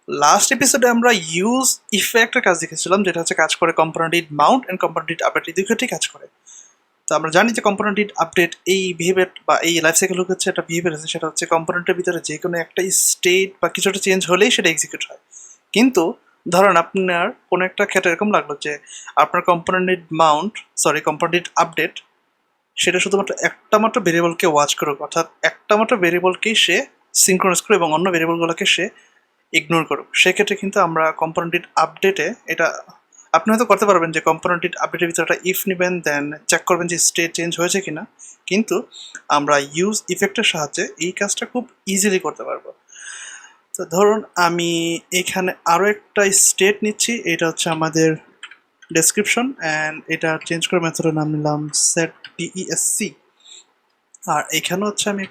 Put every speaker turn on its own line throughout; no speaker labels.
Last এপিসোডে আমরা use ইফেক্টের কাজ দেখেছিলাম, যেটা হচ্ছে কাজ করে component Mount and component update, এই দুই ক্ষেত্রেই কাজ করে। তো আমরা জানি যে কম্পোনেন্ট আপডেট এই বিহেভিয়ার বা এই লাইফ সাইকেল হচ্ছে একটা বিহেভিয়ার আছে, সেটা হচ্ছে কম্পোনেন্টের ভিতরে যে কোনো একটা স্টেট বা কিছু একটা চেঞ্জ হলেই সেটা এক্সিকিউট হয়। কিন্তু ধরেন আপনার কোনো একটা ক্ষেত্রে এরকম লাগলো যে আপনার কম্পোনেন্ট আপডেট সেটা শুধুমাত্র একটা মাত্র ভেরিয়েবলকে ওয়াচ করুক, অর্থাৎ একটা মাত্র ভেরিয়েবলকেই সে সিনক্রোনাইজ করুক এবং অন্য ভেরিয়েবলগুলোকে সে ইগনোর করুক। সেক্ষেত্রে কিন্তু আমরা কম্পোনেন্ট আপডেটে এটা আপনি হয়তো করতে পারবেন যে কম্পোনেন্ট আপডেটের ভিতরে একটা ইফ নেবেন, দেন চেক করবেন যে স্টেট চেঞ্জ হয়েছে কিনা। কিন্তু আমরা ইউজ ইফেক্টের সাহায্যে এই কাজটা খুব ইজিলি করতে পারবো। তো ধরুন আমি এখানে আরও একটা স্টেট নিচ্ছি, এটা হচ্ছে আমাদের ডেসক্রিপশন, অ্যান্ড এটা চেঞ্জ করে মেথডের নাম নিলাম সেট ডিইএসসি। আর এখানে হচ্ছে আমি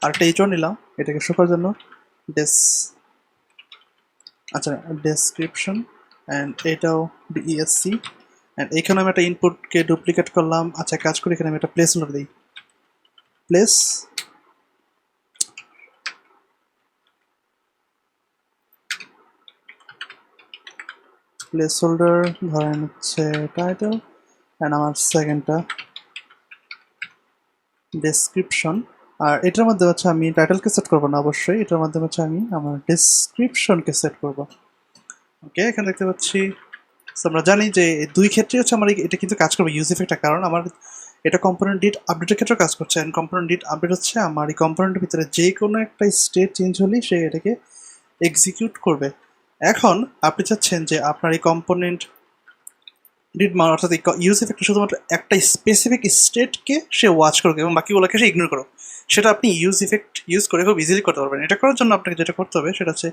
আরেকটা এইচও নিলাম এটাকে শো করার জন্য, ডেসক্রিপশন, অ্যান্ড এটাও ডিইএসসি, অ্যান্ড এখানে আমি একটা ইনপুটকে ডুপ্লিকেট করলাম। আচ্ছা, কাজ করি, এখানে আমি একটা প্লেস হোল্ডার দিই, প্লেস হোল্ডার ধরেন হচ্ছে টাইটেল, অ্যান্ড আমার সেকেন্ডটা ডেসক্রিপশন। আর এটার মধ্যে হচ্ছে আমি টাইটেলকে সেট করবো না, অবশ্যই এটার মাধ্যমে হচ্ছে আমি আমার ডেসক্রিপশনকে সেট করবো। ওকে, এখানে দেখতে পাচ্ছি। আমরা জানি যে দুই ক্ষেত্রে হচ্ছে আমার এটা কিন্তু কাজ করবে ইউজ ইফেক্টটা, কারণ আমার এটা কম্পোনেন্ট আপডেটের ক্ষেত্রে কাজ করছে। অ্যান্ড কম্পোনেন্ট আপডেট হচ্ছে আমার এই কম্পোনেন্টের ভিতরে যে কোনো একটা স্টেট চেঞ্জ হলেই সে এটাকে এক্সিকিউট করবে। এখন আপনি চাচ্ছেন যে আপনার এই কম্পোনেন্ট অর্থাৎ ইউজ ইফেক্টটা শুধুমাত্র একটা স্পেসিফিক স্টেটকে সে ওয়াচ করুক এবং বাকিগুলোকে সে ইগনোর করুক। সেটা আপনি ইউজ ইফেক্ট ইউজ করে খুব ইজিলি করতে পারবেন। এটা করার জন্য আপনাকে যেটা করতে হবে সেটা হচ্ছে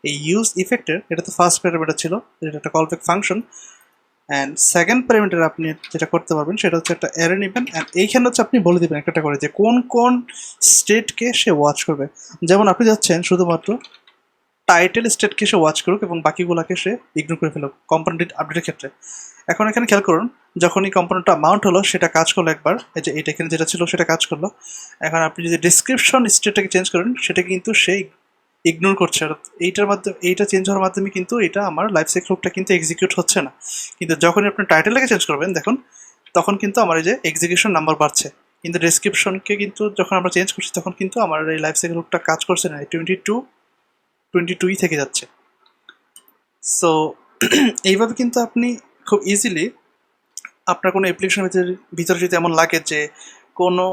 এই ইউজ ইফেক্টের, এটা তো ফার্স্ট প্যারামিটার ছিল, এটা একটা callback function, and second parameter আপনি যেটা করতে পারবেন সেটা হচ্ছে একটা অ্যারে নেবেন, অ্যান্ড এইখানে হচ্ছে আপনি বলে দেবেন একটা করে যে কোন কোন স্টেটকে সে ওয়াচ করবে। যেমন আপনি যাচ্ছেন শুধুমাত্র টাইটেল স্টেটকে সে ওয়াচ করুক এবং বাকিগুলোকে সে ইগনোর করে ফেলুক কম্পোনেন্ট আপডেটের ক্ষেত্রে। এখন এখানে খেয়াল করুন, যখন এই কম্পোনেন্টটা মাউন্ট হলো সেটা কাজ করলো একবার, এই যে এটা এখানে যেটা ছিল সেটা কাজ করলো। এখন আপনি যদি ডিসক্রিপশন স্টেটটাকে চেঞ্জ করেন সেটা কিন্তু সে ইগনোর করছে। এইটার মাধ্যমে এইটা চেঞ্জ হওয়ার মাধ্যমে কিন্তু এটা আমার লাইফ সাইকেল লুপটা কিন্তু এক্সিকিউট হচ্ছে না। কিন্তু যখন আপনি টাইটেলটাকে চেঞ্জ করবেন দেখুন, তখন কিন্তু আমার এই যে এক্সিকিউশন নাম্বার বাড়ছে। কিন্তু ডেসক্রিপশনকে কিন্তু যখন আমরা চেঞ্জ করছি তখন কিন্তু আমার এই লাইফ সাইকেল লুপটা কাজ করছে না, 22 থেকে যাচ্ছে। সো এইভাবে কিন্তু আপনি খুব ইজিলি আপনার কোনো অ্যাপ্লিকেশনের ভিতরে যদি এমন লাগে যে কোনো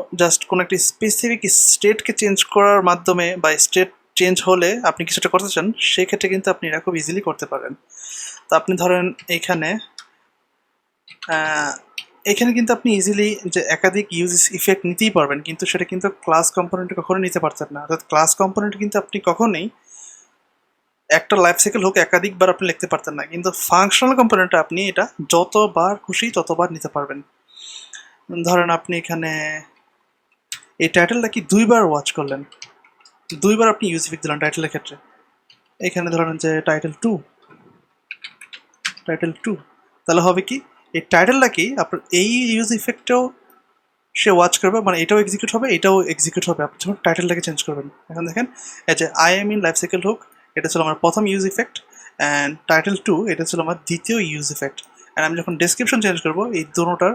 একটা স্পেসিফিক স্টেটকে চেঞ্জ করার মাধ্যমে বা স্টেট চেঞ্জ হলে আপনি কিছুটা করতে চান, সেক্ষেত্রে কিন্তু আপনি এটা খুব ইজিলি করতে পারেন। তো আপনি ধরেন এখানে কিন্তু আপনি ইজিলি যে একাধিক ইউজ ইফেক্ট নিতেই পারবেন, কিন্তু সেটা কিন্তু ক্লাস কম্পোনেন্টে কখনোই নিতে পারতেন না। অর্থাৎ ক্লাস কম্পোনেন্টে কিন্তু আপনি কখনোই একটা লাইফ সাইকেল হোক একাধিকবার আপনি লিখতে পারতেন না, কিন্তু ফাংশনাল কম্পোনেন্টে আপনি এটা যতবার খুশি ততবার নিতে পারবেন। ধরেন আপনি এখানে এই টাইটেলটা কি দুইবার ওয়াচ করলেন, দুইবার আপনি ইউজ ইফেক্ট দিলেন টাইটেলের ক্ষেত্রে। এখানে ধরেন যে টাইটেল টু, তাহলে হবে কি এই টাইটেলটা কি আপনার এই ইউজ ইফেক্টেও সে ওয়াচ করবে, মানে এটাও এক্সিকিউট হবে এটাও এক্সিকিউট হবে আপনি যখন টাইটেলটাকে চেঞ্জ করবেন। এখন দেখেন এই যে I am in life cycle hook, এটা ছিল আমার প্রথম ইউজ ইফেক্ট, অ্যান্ড টাইটেল 2 এটা ছিল আমার দ্বিতীয় ইউজ ইফেক্ট। অ্যান্ড আমি যখন ডেসক্রিপশন চেঞ্জ করবো এই দুটোটার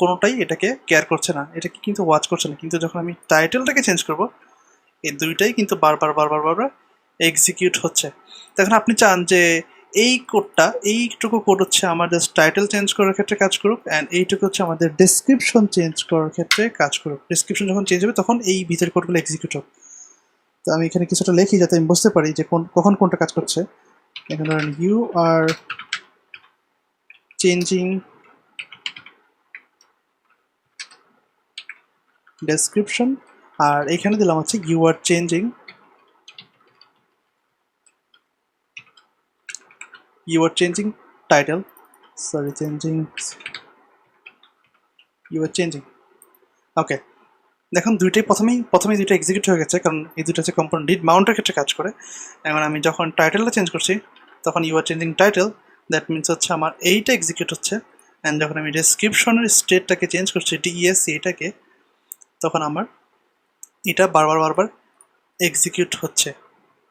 কোনোটাই এটাকে কেয়ার করছে না, এটাকে কিন্তু ওয়াচ করছে না। কিন্তু যখন আমি টাইটেলটাকে চেঞ্জ করবো এই দুইটাই কিন্তু বারবার এক্সিকিউট হচ্ছে। তখন আপনি চান যে এইটুকু কোড হচ্ছে আমার জাস্ট টাইটেল চেঞ্জ করার ক্ষেত্রে কাজ করুক, অ্যান্ড এইটুকু হচ্ছে আমাদের ডেসক্রিপশন চেঞ্জ করার ক্ষেত্রে কাজ করুক। ডেসক্রিপশন যখন চেঞ্জ হবে তখন এই ভিতরের কোডগুলো এক্সিকিউট হবে। তো আমি এখানে কিছুটা লিখি যাতে আমি বুঝতে পারি যে কখন কোনটা কাজ করছে। এখানে ধরেন ইউ আর চেঞ্জিং ডেসক্রিপশন, আর এখানে দিলাম হচ্ছে you are changing title, you are changing. Okay, দেখুন প্রথমেই দুইটা এক্সিকিউট হয়ে গেছে, কারণ এই দুটো হচ্ছে কম্পোনেন্ট মাউন্টের ক্ষেত্রে কাজ করে। এখন আমি যখন টাইটেলটা চেঞ্জ করছি তখন you are changing title, that means হচ্ছে আমার এইটা এক্সিকিউট হচ্ছে। অ্যান্ড যখন আমি ডেসক্রিপশনের স্টেটটাকে চেঞ্জ করছি ডিইএসসি এটাকে, তখন আমার এটা বারবার এক্সিকিউট হচ্ছে।